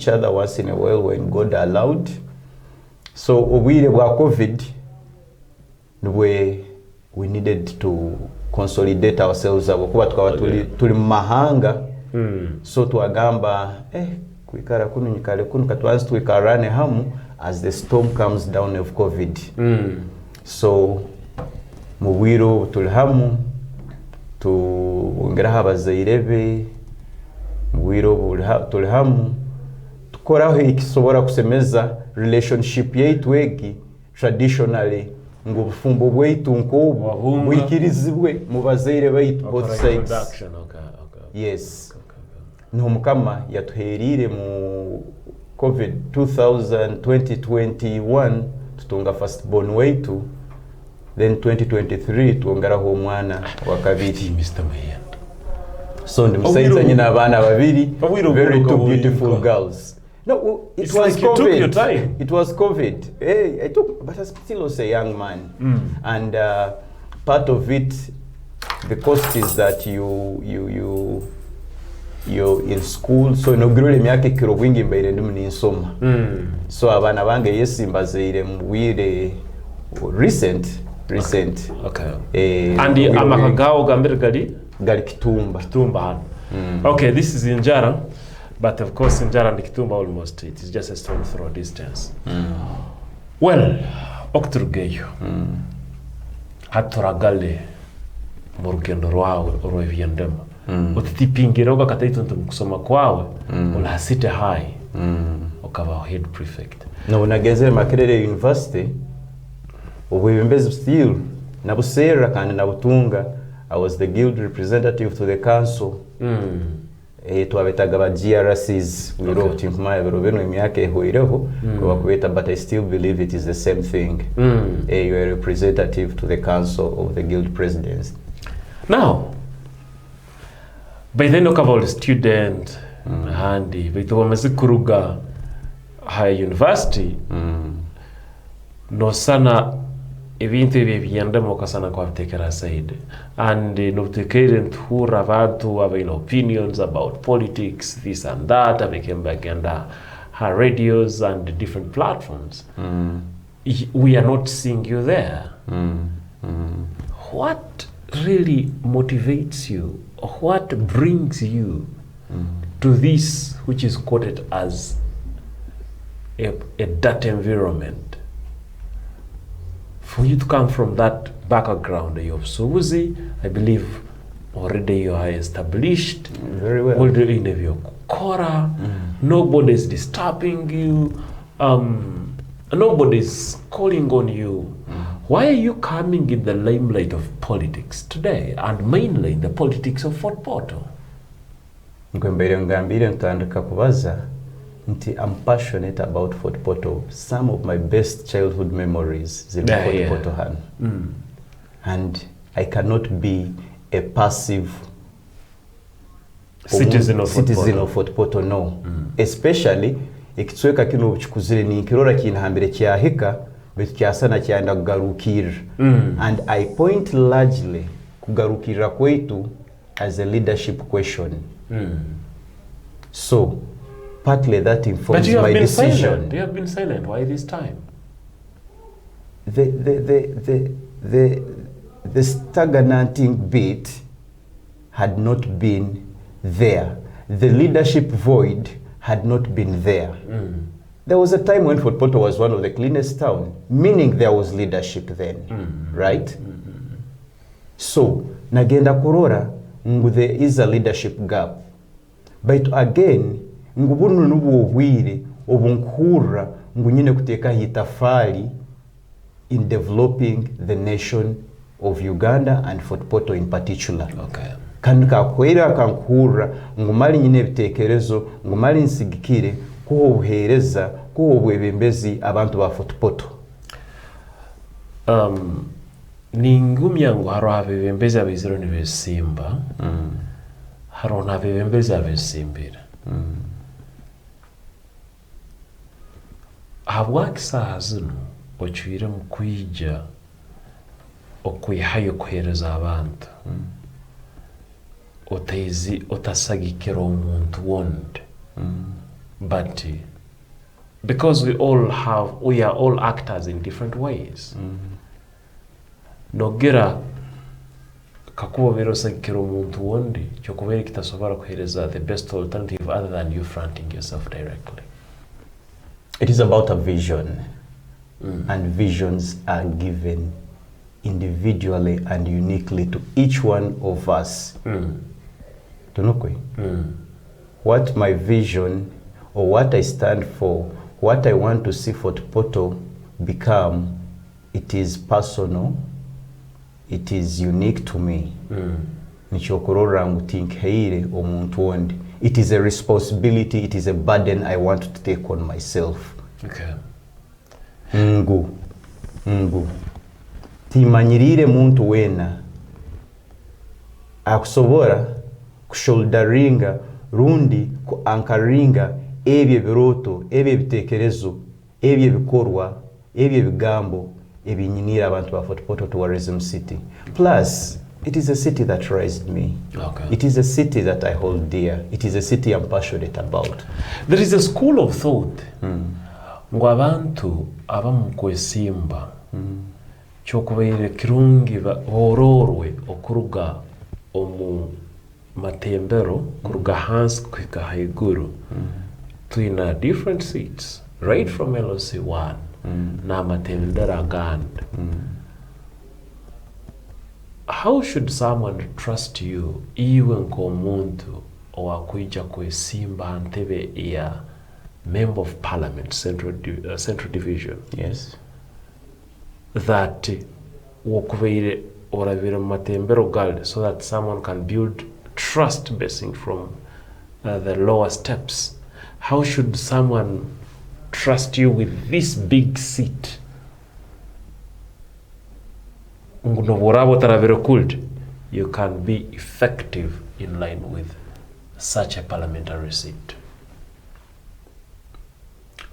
each other once in a while when God allowed. So obwire bwa COVID, we needed to consolidate ourselves kuba tukaba tuli mu mahanga. So tuagamba kwikara kunu nyikale kunu katwanzi twikarane hamu as the storm comes down of COVID. So mu bwiro tuli hamu tuongeraho abazaire be, mu bwiro tuli hamu tukoraho ikisobora kusemeza relationship yaitu egi traditionally ngo bufumbo bwaitu nkobu bwikirizibwe mu bazaire baitu both sides. Yes. No mukama yatuherire mu COVID 2021 tutunga first born waitu, then 2023 tuongeraho omwana wa kabiri Mr. Muhenda. So ndimusayiza nyina abana babiri, very two beautiful girls. No, it was like COVID. You took your time. It was COVID. Hey, but I still was a young man. And part of it, the cost is that you're in school. So inaugurule miaka kiro wingi mbaire ndimu ni insoma. So abana bange yesi mbazaire mwire recent. Okay. And amakagao gambere gali Kitumba. Okay, this is in Jara. But of course, in Jara and Kitumba almost, it is just a stone throw distance. Well, Okturugeyo, Haturagale, Murkendo Rwawe, or Viandem, Utipingiro Kataiton Kusoma Kwawe, will sit high, Okava head prefect. No, Nageze Makerere University, we invest still, Nabusera and Nabutunga, I was the guild representative to the council. Tuwabetaga ba GRCs, we wrote in my Roveno Miake Hoireho, but I still believe it is the same thing. You are a representative to the council of the guild presidents. Now, by then of all student handy, but Kuruga High University, no sana ebintu ebyenda mukasana kwa tekera side and no tekeren hura abantu have opinions about politics, this and that. I became back and her radios and different platforms. We are not seeing you there. What really motivates you? What brings you to this, which is quoted as a that environment? For you to come from that background of Subuzi, I believe already you are established. Very well. Already in your Kora, nobody is disturbing you. Nobody is calling on you. Why are you coming in the limelight of politics today, and mainly in the politics of Fort Portal? I'm passionate about Fort Portal. Some of my best childhood memories is in Fort Portal. And I cannot be a passive citizen of Fort Portal, no. Especially, ikitweka kino chikuzire ni kirora kinahambire kyahika betu kyasana kyanda kugarukira. And I point largely kugarukira kwetu as a leadership question. So partly that informs my decision. Silent. You have been silent. Why this time? The stagnating bit had not been there. The leadership void had not been there. There was a time when Fort Portal was one of the cleanest towns, meaning there was leadership then, right? So, nagenda kurora, there is a leadership gap. But again, ngubunu nubu obwire obunkura ngunyine kuteka hitafali in developing the nation of Uganda and Fort Portal in particular. Okay. Kanka kwera kankura ngumali nyine bitekerezo ngumali nsigikire kuho buhereza kuho bwebembezi abantu ba Fort Portal. Ningumya ngo haro abebembezi abiziro ni besimba. Haro na abebembezi abesimbira. Habwakisa zino ochuire mukwija okwihayo kuhereza abantu. Otezi otasagikira omuntu wonde. but because we are all actors in different ways. Nogira kakuba birosakira omuntu wondi kyokubera kitasobora kuhereza the best alternative other than you fronting yourself directly. It is about a vision, and visions are given individually and uniquely to each one of us. Tunukwe. What my vision or what I stand for, what I want to see Fortv become, it is personal, it is unique to me. It is a responsibility, it is a burden I want to take on myself. Okay. Ngu. Timanyirire muntu wena akusobora kushouldaringa rundi ku ankaringa ebye biroto, ebye bitekerezo, ebye bikorwa, ebye bigambo ebinyinira abantu ba Fortv Tourism City. Plus, it is a city that raised me. Okay. It is a city that I hold dear. It is a city I'm passionate about. There is a school of thought ngo abantu abamu kwesimba kyokubaire kirungi hororwe okuruga omu matembero kuruga hansi kwika haiguru twina different seats right from LOC1 na matembero agandi. How should someone trust you iwe nk'omuntu owakwija kwesimba ntebe ya Member of Parliament, Central Division? Yes. That wokubeire orabire matembero gali so that someone can build trust basing from the lower steps. How should someone trust you with this big seat? You can be effective in line with such a parliamentary seat.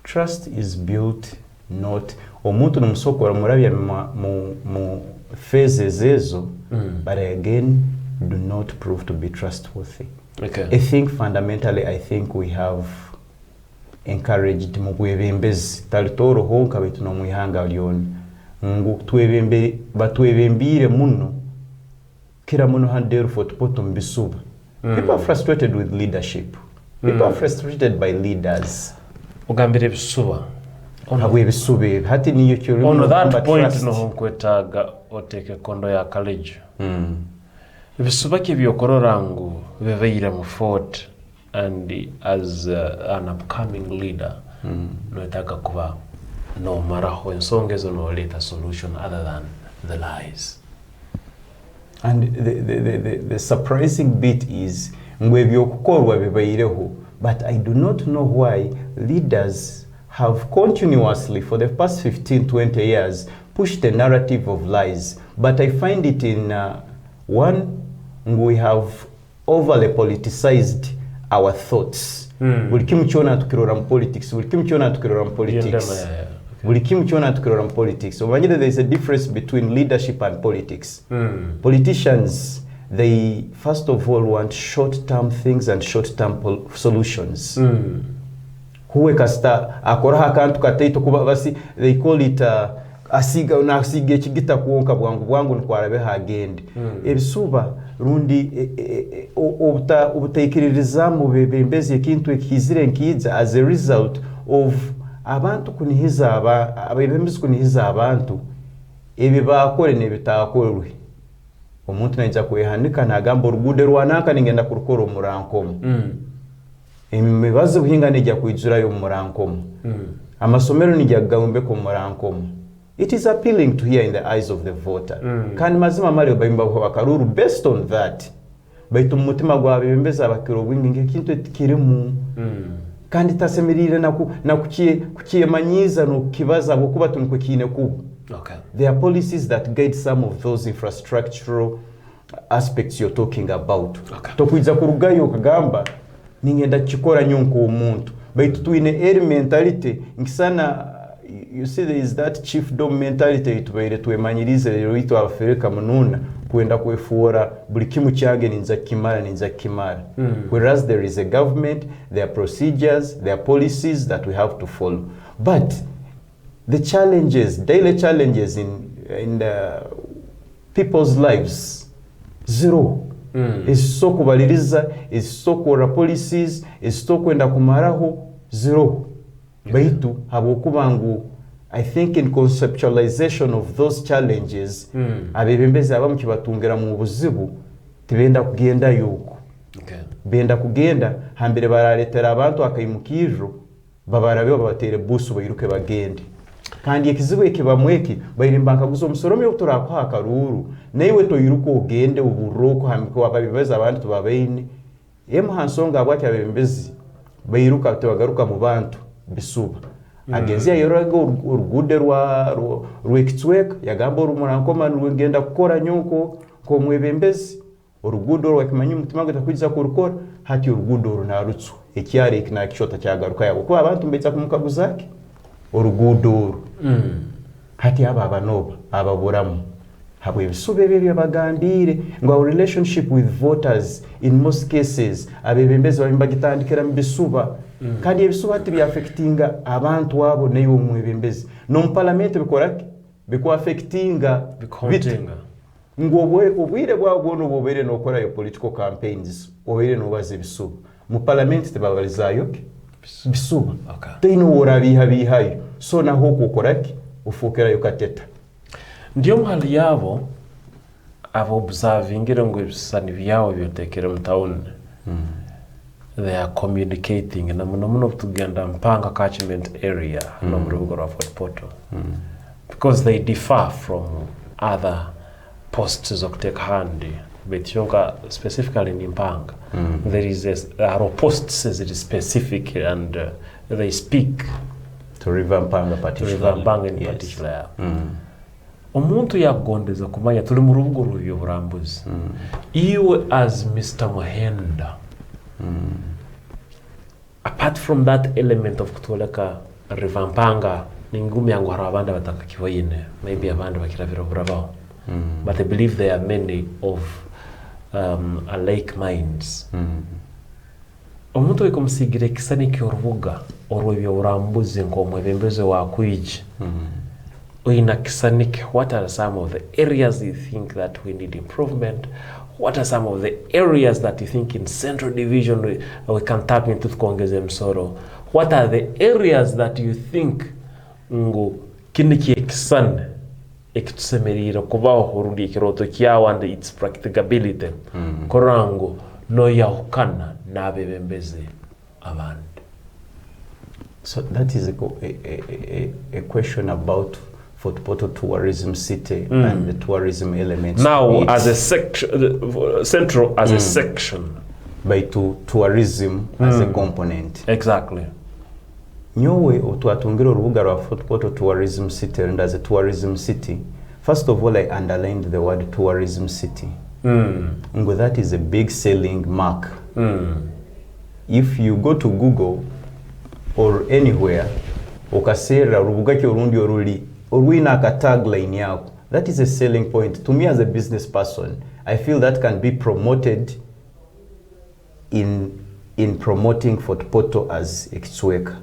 Trust is built not omuntu nomusokora murabya mu phases ezo, but again do not prove to be trustworthy. Okay. I think fundamentally we have encouraged mu bwebembezi talitoro honka bitu no mwihanga lyona ngu batwebembire muno kira muno handero Fortv mbisuba. People are frustrated with leadership. People are frustrated by leaders. Ugambire bisuba habwe bisube hati niyo cyo on that point no honkwetaga oteke kondo ya college bisuba kibyokororanga beveire mu fort and as an upcoming leader no etaka kuba no maraho ensongezo no later solution other than the lies. And the surprising bit is ngwe byokukorwa bebaireho, but I do not know why leaders have continuously for the past 15-20 years pushed the narrative of lies. But I find it in one, we have overly politicized our thoughts. Buli kimu kyona tukirora mu politics, buli kimu kyona tukirora mu politics. Buli kimu kyona tukirora mu politics. So there is a difference between leadership and politics. Politicians, they first of all want short-term things and short-term solutions. Huwe kasta akora akantu kataito kuba basi, they call it asiga na asige chigita kuonka bwangu nkwarabe hagende. Ebisuba rundi obutakiririza mu bembezi ekintu ekizire nkiza as a result of abantu kunihiza abembezi kunihiza abantu ebi bakore nebitakorwe. Omuntu najja kwehanika nagamba orugude rwanaka ningenda kurukora omurankomo. Emibazo buhinga nejja kwijura yo murankomo. Amasomero nijja gawumbe ko murankomo. It is appealing to hear in the eyes of the voter. Kandi mazima mali bayimba bakaruru based on that. Baitu mutima gwa bembeza abakiro bwingi kintu kirimu. Kandi tasemirire na kukiye manyiza no kibaza bokuba tunko kine ku. Okay. There are policies that guide some of those infrastructural aspects you're talking about. Okay. Tokuiza kurugayo kagamba ningenda chikora nyonko umuntu. Baitu tuine eri mentality nkisana you see there is that chiefdom mentality itubaire tuemanyirize lero itu Afrika mununa kwenda kwefuora buli kimu kyange ninza kimara. Whereas there is a government, there are procedures, there are policies that we have to follow. But the challenges, daily challenges in people's lives, zero. Esito kubaliriza, esito kuora policies, esito kwenda kumaraho, zero. Baitu habokuba ngu I think in conceptualization of those challenges, abebembezi abamu kibatungira mu buzibu tibenda kugenda yuko. Benda kugenda hambere baraletera abantu akayimukiro babarabe babatere busu bayiruke bagende. Kandi ekizibu ekibamweki bayirimbanka guzo musorome uturakwa akaruru naiwe to yiruko ugende uburoko hamiko ababibeza abantu tubabeine emu hansonga abwaki abebembezi bayiruka tubagaruka mu bantu bisuba. Agenzia yoroga urugude rwekitsweka yagamba urumurankomana rwegenda gukora nyuko ko mwebembezi urugudo rwakimanyi umutima gutakugiza kurukora hati urugudo runarutsu ekyari kina kishota cyagaruka yabo ko abantu mbetsa kumukaguzake urugudo hati aba banoba ababuramu habwe ibisube bebe bagandire ngo our relationship with voters in most cases abebembezi babimbagitandikira mbisuba kandi ebisuba ati bi affectinga abantu abo neyo mwebembezi no mu parliament bikorake biko affectinga bikontenga ngo obwire bwabo no bobere no kora yo political campaigns obere no baze bisuba mu parliament tebabalizayo bisuba teino bihayo so naho kukorake ufukera yo kateta ndiyo mahali yabo abo observing ngo ibisani byawo byotekere mu town. They are communicating na muno tugenda mpanga catchment area no mu rubuga rwa Fortv because they differ from other posts zokuteka handi betionka specifically in Mpanga. There is a posts that is specific and they speak to River Mpanga particularly. In particular. Omuntu yagondeza kumanya tuli mu rubuga rw'ibyo burambuzi. Iwe as Mr. Muhenda, apart from that element of kutoleka River Mpanga ningumi yangu hari abandi batakakiboyine maybe abandi bakiravira burabaho. But I believe there are many of alike minds. Omuntu wikumusigire kisani kyorubuga orw'ibyo burambuzi ngo mwebembeze wakwije. What are some of the areas you think that we need improvement? What are some of the areas that you think in Central Division we can tap into kuongeza msoro? What are the areas that you think ngo kiniki ekisane ekitusemerira kubaho hurudi kiroto kyawo and its practicability korango no yahukana nabebembeze abandi? So that is a question about Fortv tourism city and the tourism elements. Now, as a section, central as a section, by tourism as a component. Exactly. Nyowe otuatungira urubuga rwa Fortv tourism city and as a tourism city. First of all, I underlined the word tourism city. Ngo that is a big selling mark. If you go to Google or anywhere, okasera urubuga kyo rundi oruli orwina ka tagline yako, that is a selling point. To me as a business person, I feel that can be promoted in promoting Fortv as ekitsweka.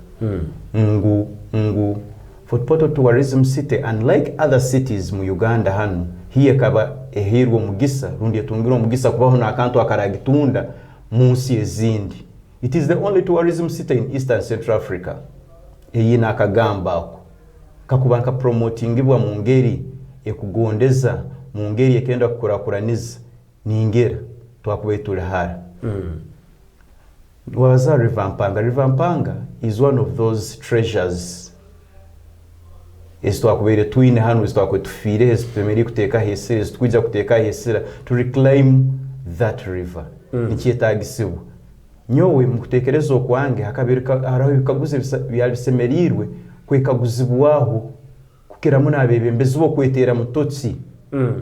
Ngu Fortv tourism city, unlike other cities mu Uganda hano, hiye kaba ehirwo mugisa rundi etungirwa mugisa kubaho na akantu akaragitunda munsi ezindi. It is the only tourism city in Eastern Central Africa. Eyina akagamba ako kakubanka promotingibwa mu ngeri ekugondeza mu ngeri ekenda kukurakuraniza ningera twakubetule hara. Waza River Mpanga. River Mpanga is one of those treasures. Twakubere twine hano twakwetufire twemeri kuteka hesera twija kuteka hesera to reclaim that river. Nikyetagisibwa. Nyowe mukutekereza okwange hakabirika haraho bikaguze byalisemerirwe kwekaguzibwaho kukira muna abebembezi bo kwetera mutotsi.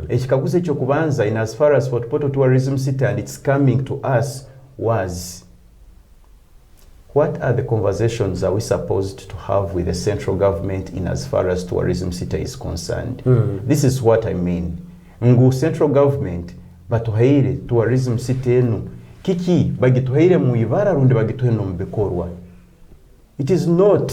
Ekikaguze cyo kubanza in as far as Fortv tourism city and it's coming to us was, what are the conversations are we supposed to have with the central government in as far as tourism city is concerned? This is what I mean. ngu central government batuhaire tourism city enu kiki bagituhaire mu ibara rundi bagituhe no mu bikorwa. It is not